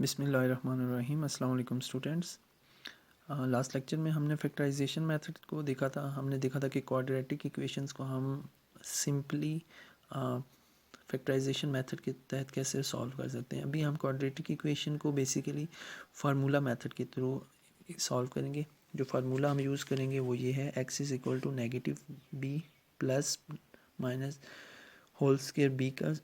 बिस्मिल्लाहिर्रहमानिर्रहीम। अस्सलाम वालेकुम स्टूडेंट्स। लास्ट लेक्चर में हमने फैक्टराइजेशन मेथड को देखा था। हमने देखा था कि क्वाड्रेटिक इक्वेशंस को हम सिंपली फैक्टराइजेशन मेथड के तहत कैसे सॉल्व कर सकते हैं। अभी हम क्वाड्रेटिक इक्वेशन को बेसिकली फार्मूला मेथड के थ्रू सॉल्व करेंगे। जो फार्मूला हम यूज़ करेंगे वो ये है, x is equal to negative b plus minus whole square b का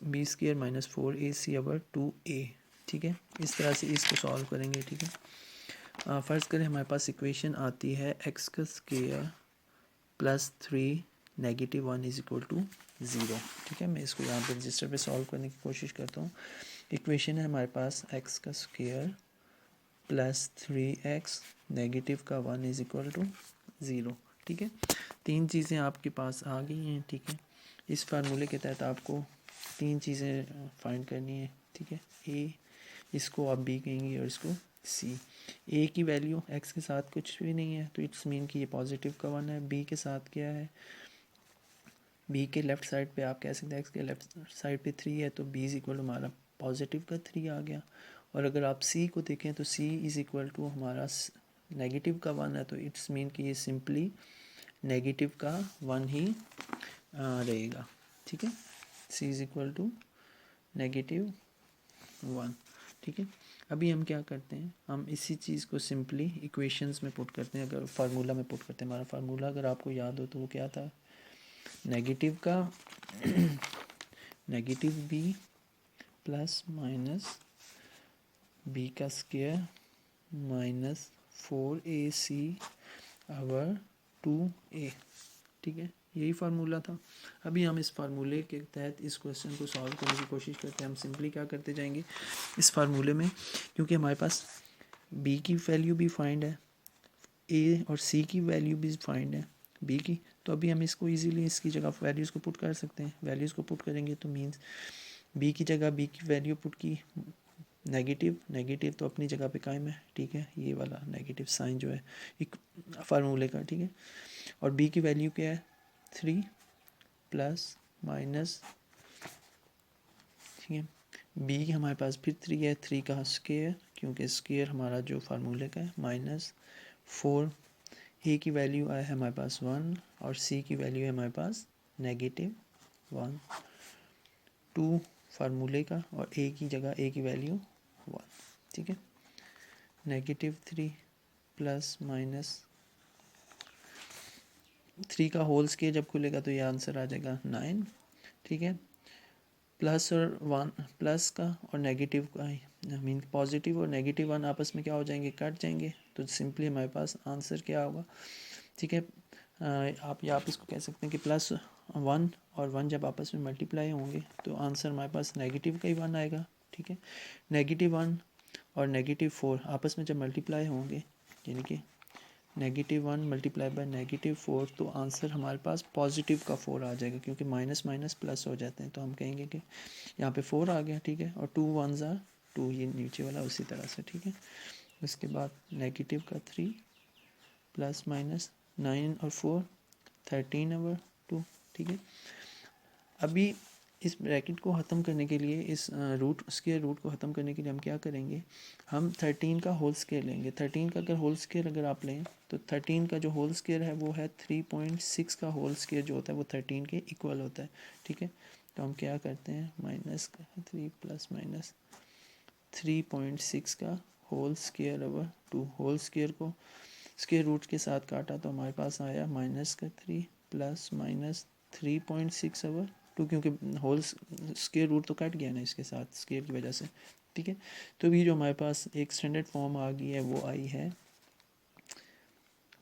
b square minus 4ac over 2a। ठीक है, इस तरह से इसको सॉल्व करेंगे। ठीक है, फ़र्ज़ करें हमारे पास इक्वेशन आती है x का square plus 3 negative 1 is equal to 0। ठीक है, मैं इसको यहाँ पे रजिस्टर पे सॉल्व करने की कोशिश करता हूँ। इक्वेशन है हमारे पास x का स्केयर प्लस 3x नेगेटिव का 1 इज़ इक्वल टू 0। ठीक है, तीन चीज़ें आपके पास आ गई हैं। ठीक है, इस फार्मूले के तहत आपको तीन चीज़ें फाइंड करनी है। ठीक है, ए, इसको आप बी कहेंगे और इसको सी। ए की वैल्यू एक्स के साथ कुछ भी नहीं है तो इट्स मीन कि ये पॉजिटिव का 1 है। बी के साथ क्या है, बी के लेफ़्ट साइड पे आप कह सकते हैं एक्स के लेफ़्ट साइड पे 3 है तो बी इज़ इक्वल टू हमारा पॉजिटिव का 3 आ गया। और अगर आप सी को देखें तो सी इज़ इक्वल टू हमारा नेगेटिव का 1 है तो इट्स मीन कि ये सिंपली नेगेटिव का 1 ही रहेगा। ठीक है, सी इज़ इक्वल टू नेगेटिव 1। ठीक है, अभी हम क्या करते हैं, हम इसी चीज़ को सिंपली इक्वेशंस में पुट करते हैं। अगर फार्मूला में पुट करते हैं, हमारा फार्मूला अगर आपको याद हो तो वो क्या था, नेगेटिव का negative b plus minus b का square minus 4ac over 2a। ठीक है, यही फार्मूला था। अभी हम इस फार्मूले के तहत इस क्वेश्चन को सॉल्व करने की कोशिश करते हैं। हम सिंपली क्या करते जाएंगे इस फार्मूले में, क्योंकि हमारे पास b की वैल्यू भी फाइंड है, a और c की वैल्यू भी फाइंड है b की, तो अभी हम इसको इजीली इसकी जगह वैल्यूज़ को पुट कर सकते हैं। वैल्यूज़ को पुट करेंगे तो मींस b की जगह b की वैल्यू पुट की, नेगेटिव तो अपनी जगह पे कायम है। ठीक है, ये वाला नेगेटिव साइन जो है एक फार्मूले का। ठीक है, और b की वैल्यू क्या है 3 प्लस माइनस, ठीक है, बी हमारे पास फिर 3 है, 3 का स्केयर क्योंकि स्केयर हमारा जो फार्मूले का है माइनस 4। ए की वैल्यू आया है हमारे पास 1 और सी की वैल्यू है हमारे पास नेगेटिव 1। 2 फार्मूले का और ए की जगह ए की वैल्यू 1। ठीक है, नेगेटिव 3 प्लस माइनस 3 का होल स्केयर जब खुलेगा तो ये आंसर आ जाएगा 9। ठीक है, प्लस और 1 प्लस का और नेगेटिव का मीन पॉजिटिव और नेगेटिव 1 आपस में क्या हो जाएंगे, कट जाएंगे, तो सिंपली हमारे पास आंसर क्या होगा। ठीक है, आप इसको कह सकते हैं कि प्लस 1 और 1 जब आपस में मल्टीप्लाई होंगे तो आंसर हमारे पास नेगेटिव का ही 1 आएगा। ठीक है, नेगेटिव 1 और नेगेटिव 4 आपस में जब मल्टीप्लाई होंगे यानी कि नेगेटिव 1 मल्टीप्लाई बाय नेगेटिव 4 तो आंसर हमारे पास पॉजिटिव का 4 आ जाएगा, क्योंकि माइनस माइनस प्लस हो जाते हैं तो हम कहेंगे कि यहाँ पे 4 आ गया। ठीक है, और 2 1 ज़ा 2, ये नीचे वाला उसी तरह से। ठीक है, उसके बाद नेगेटिव का 3 प्लस माइनस 9 और 4 13 ओवर 2। ठीक है, अभी इस ब्रैकेट को ख़त्म करने के लिए, इस रूट स्केयर रूट को ख़त्म करने के लिए हम क्या करेंगे, हम 13 का होल स्केयर लेंगे। 13 का अगर होल स्केयर अगर आप लें तो 13 का जो होल स्केयर है वो है 3.6 का होल स्केयर जो होता है वो 13 के इक्वल होता है। ठीक है, तो हम क्या करते हैं, माइनस 3 प्लस माइनस 3.6 का whole square over 2। Whole square को स्केयर रूट के साथ काटा तो हमारे पास आया माइनस का 3 प्लस माइनस 3.6 ओवर 2, क्योंकि होल स्केयर रूट तो कट गया ना इसके साथ स्केयर की वजह से। ठीक है, तो भी जो हमारे पास एक स्टैंडर्ड फॉर्म आ गई है वो आई है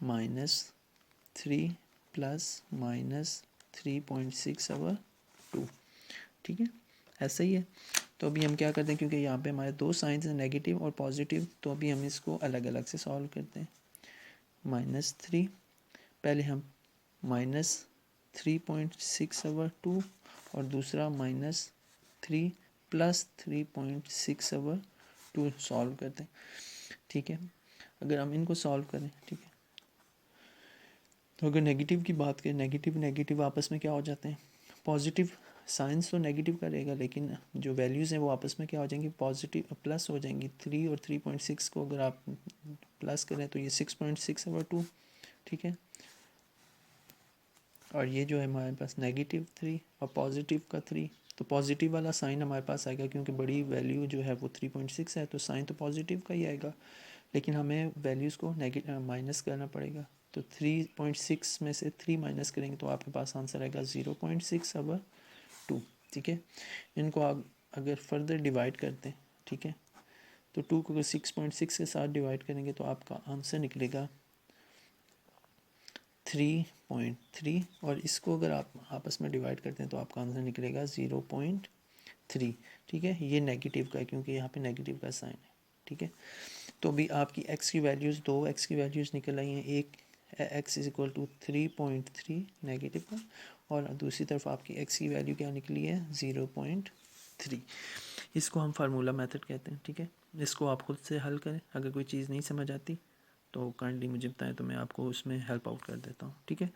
-3 प्लस माइनस 3.6 ओवर 2। ठीक है, ऐसा ही है। तो अभी हम क्या करते हैं, क्योंकि यहाँ पे हमारे दो साइंस हैं नेगेटिव और पॉजिटिव, तो अभी हम इसको अलग अलग से सॉल्व करते हैं। -3, पहले हम -3.6 ओवर 2 और दूसरा -3 प्लस 3.6 ओवर 2 सॉल्व करते हैं। ठीक है, अगर हम इनको सॉल्व करें, ठीक है, तो अगर नेगेटिव की बात करें, नेगेटिव नेगेटिव आपस में क्या हो जाते हैं, पॉजिटिव साइंस तो नेगेटिव का रहेगा, लेकिन जो वैल्यूज़ हैं वो आपस में क्या हो जाएंगी, पॉजिटिव प्लस हो जाएंगी। 3 और 3.6 को अगर आप प्लस करें तो ये 6.6/2, ठीक है। और ये जो है हमारे पास -3 और पॉजिटिव का 3, तो पॉजिटिव वाला साइन हमारे पास आएगा, क्योंकि बड़ी वैल्यू जो है वो 3.6 है, तो साइन तो पॉजिटिव का ही आएगा, लेकिन हमें वैल्यूज़ को माइनस करना पड़ेगा। तो 3.6 में से 3 माइनस करेंगे तो आपके पास आंसर आएगा 0.6/2, ठीक है। इनको आप अगर फर्दर डिवाइड करते हैं, ठीक है, तो 2 को अगर 6.6 के साथ डिवाइड करेंगे तो आपका आंसर निकलेगा 3.3, और इसको अगर आप आपस में डिवाइड करते हैं तो आपका आंसर निकलेगा 0.3, ठीक है। ये नेगेटिव का है क्योंकि यहाँ पे नेगेटिव का साइन है, ठीक है। तो अभी आपकी x की वैल्यूज़, 2 x की वैल्यूज़ निकल आई हैं, एक x = 3.3 नेगेटिव का, और दूसरी तरफ आपकी x की वैल्यू क्या निकली है, 0.3। इसको हम फार्मूला मेथड कहते हैं, ठीक है। इसको आप खुद से हल करें, अगर कोई चीज़ नहीं समझ आती तो काइंडली मुझे बताएं, तो मैं आपको उसमें हेल्प आउट कर देता हूँ, ठीक है।